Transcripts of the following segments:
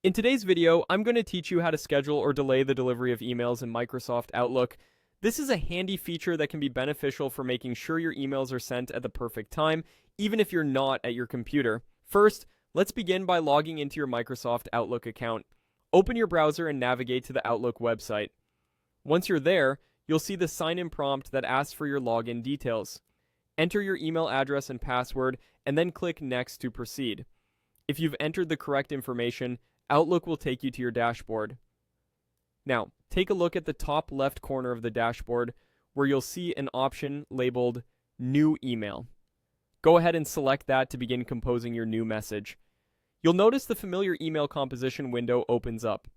In today's video, I'm going to teach you how to schedule or delay the delivery of emails in Microsoft Outlook. This is a handy feature that can be beneficial for making sure your emails are sent at the perfect time, even if you're not at your computer. First, let's begin by logging into your Microsoft Outlook account. Open your browser and navigate to the Outlook website. Once you're there, you'll see the sign-in prompt that asks for your login details. Enter your email address and password, and then click Next to proceed. If you've entered the correct information, Outlook will take you to your dashboard. Now, take a look at the top left corner of the dashboard where you'll see an option labeled New Email. Go ahead and select that to begin composing your new message. You'll notice the familiar email composition window opens up.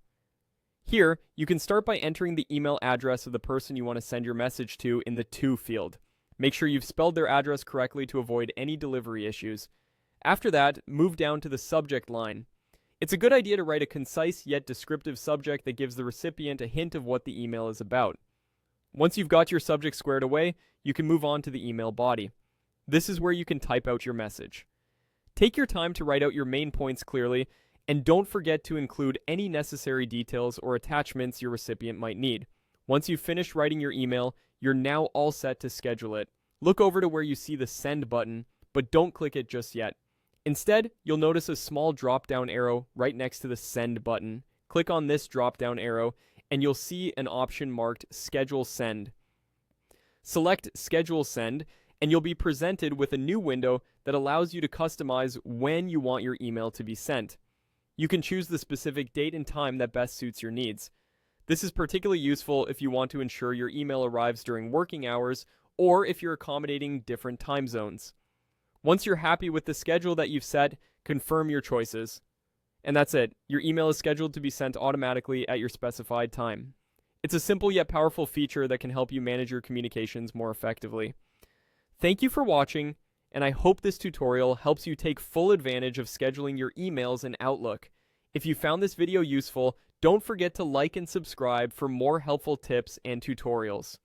Here, you can start by entering the email address of the person you want to send your message to in the To field. Make sure you've spelled their address correctly to avoid any delivery issues. After that, move down to the subject line. It's a good idea to write a concise yet descriptive subject that gives the recipient a hint of what the email is about. Once you've got your subject squared away, you can move on to the email body. This is where you can type out your message. Take your time to write out your main points clearly, and don't forget to include any necessary details or attachments your recipient might need. Once you've finished writing your email, you're now all set to schedule it. Look over to where you see the Send button, but don't click it just yet. Instead, you'll notice a small drop-down arrow right next to the Send button. Click on this drop-down arrow, and you'll see an option marked Schedule Send. Select Schedule Send, and you'll be presented with a new window that allows you to customize when you want your email to be sent. You can choose the specific date and time that best suits your needs. This is particularly useful if you want to ensure your email arrives during working hours or if you're accommodating different time zones. Once you're happy with the schedule that you've set, confirm your choices. And that's it. Your email is scheduled to be sent automatically at your specified time. It's a simple yet powerful feature that can help you manage your communications more effectively. Thank you for watching, and I hope this tutorial helps you take full advantage of scheduling your emails in Outlook. If you found this video useful, don't forget to like and subscribe for more helpful tips and tutorials.